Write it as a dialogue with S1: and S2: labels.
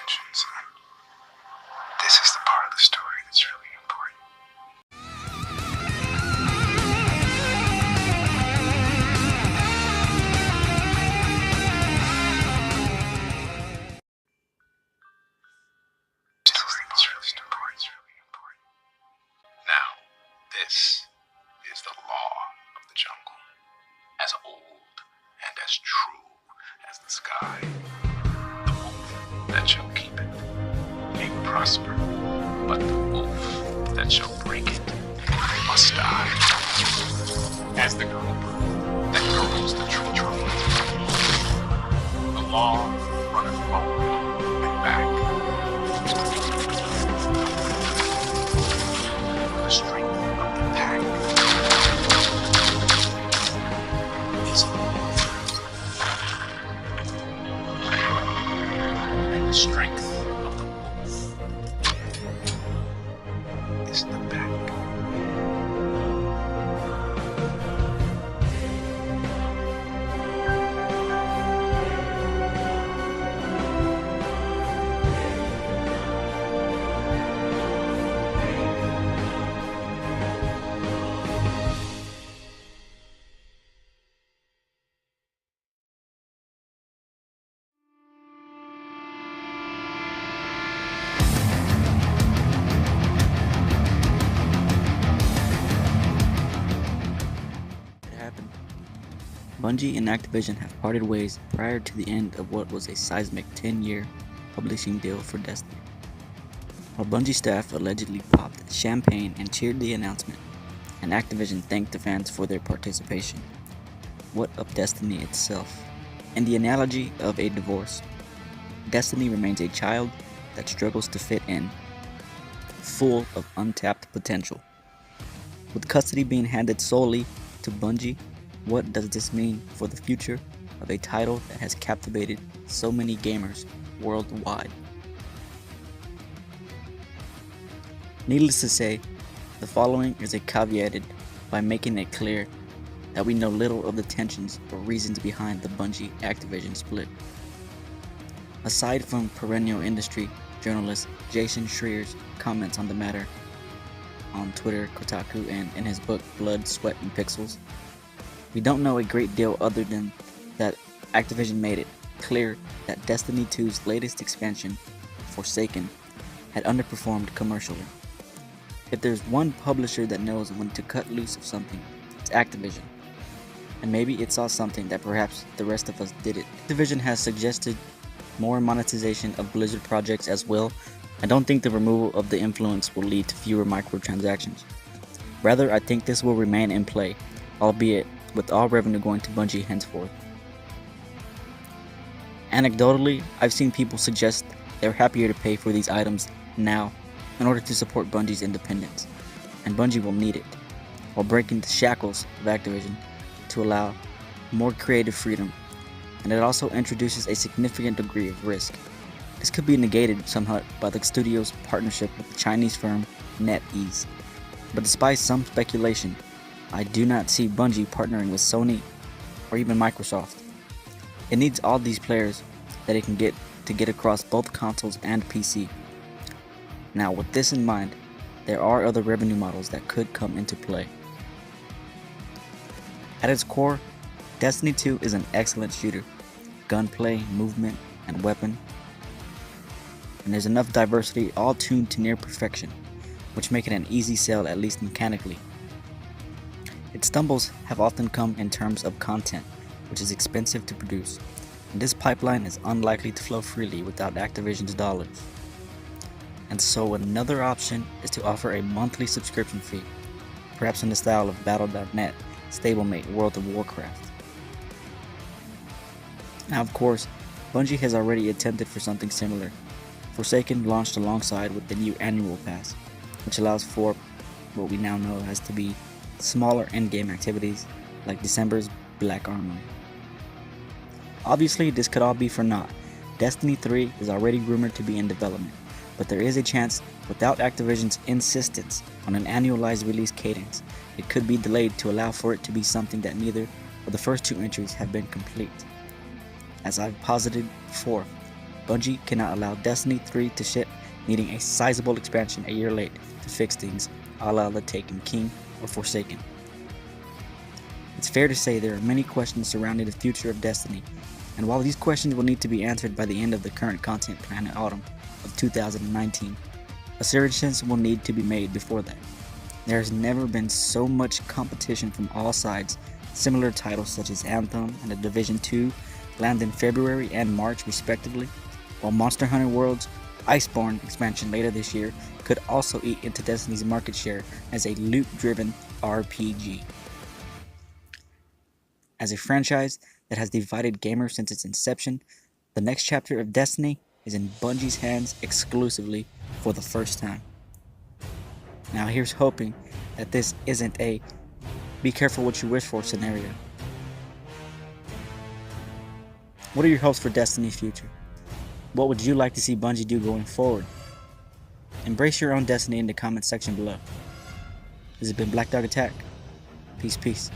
S1: intentions. This is the part of the story that's really important. Now, this is the law of the jungle, as old and as true as the sky. The wolf that shall keep it may prosper, but the wolf that shall break it must die. As the creeper that grows the tree trunk, the law runneth forward and back. The strength of the pack is the wolf, and the strength of the wolf is the pack.
S2: Happened. Bungie and Activision have parted ways prior to the end of what was a seismic 10-year publishing deal for Destiny. While Bungie staff allegedly popped champagne and cheered the announcement, and Activision thanked the fans for their participation, what of Destiny itself? In the analogy of a divorce, Destiny remains a child that struggles to fit in, full of untapped potential. With custody being handed solely to Bungie, what does this mean for the future of a title that has captivated so many gamers worldwide? Needless to say, the following is caveated by making it clear that we know little of the tensions or reasons behind the Bungie-Activision split. Aside from perennial industry journalist Jason Schreier's comments on the matter on Twitter, Kotaku, and in his book Blood, Sweat, and Pixels, we don't know a great deal other than that Activision made it clear that Destiny 2's latest expansion, Forsaken, had underperformed commercially. If there's one publisher that knows when to cut loose of something, it's Activision. And maybe it saw something that perhaps the rest of us didn't. Activision has suggested more monetization of Blizzard projects as well. I don't think the removal of the influence will lead to fewer microtransactions. Rather, I think this will remain in play, albeit with all revenue going to Bungie henceforth. Anecdotally, I've seen people suggest they're happier to pay for these items now in order to support Bungie's independence, and Bungie will need it, while breaking the shackles of Activision to allow more creative freedom, and it also introduces a significant degree of risk. This could be negated somewhat by the studio's partnership with the Chinese firm NetEase, but despite some speculation, I do not see Bungie partnering with Sony or even Microsoft. It needs all these players that it can get to get across both consoles and PC. Now, with this in mind, there are other revenue models that could come into play. At its core, Destiny 2 is an excellent shooter, gunplay, movement, and weapon, and there's enough diversity all tuned to near perfection, which make it an easy sell, at least mechanically. Its stumbles have often come in terms of content, which is expensive to produce, and this pipeline is unlikely to flow freely without Activision's dollars. And so another option is to offer a monthly subscription fee, perhaps in the style of Battle.net stablemate World of Warcraft. Now, of course, Bungie has already attempted for something similar. Forsaken launched alongside with the new annual pass, which allows for what we now know as to be smaller in-game activities like December's Black Armory. Obviously, this could all be for naught. Destiny 3 is already rumored to be in development, but there is a chance, without Activision's insistence on an annualized release cadence, it could be delayed to allow for it to be something that neither of the first two entries have been complete. As I've posited before, Bungie cannot allow Destiny 3 to ship, needing a sizable expansion a year late to fix things, a la the Taken King or Forsaken. It's fair to say there are many questions surrounding the future of Destiny, and while these questions will need to be answered by the end of the current content plan in autumn of 2019, assurances will need to be made before that. There has never been so much competition from all sides. Similar titles such as Anthem and The Division 2 land in February and March respectively, while Monster Hunter World's Iceborne expansion later this year could also eat into Destiny's market share as a loot-driven RPG. As a franchise that has divided gamers since its inception, the next chapter of Destiny is in Bungie's hands exclusively for the first time. Now here's hoping that this isn't a be careful what you wish for scenario. What are your hopes for Destiny's future? What would you like to see Bungie do going forward? Embrace your own destiny in the comment section below. This has been Blackdog Attack. Peace.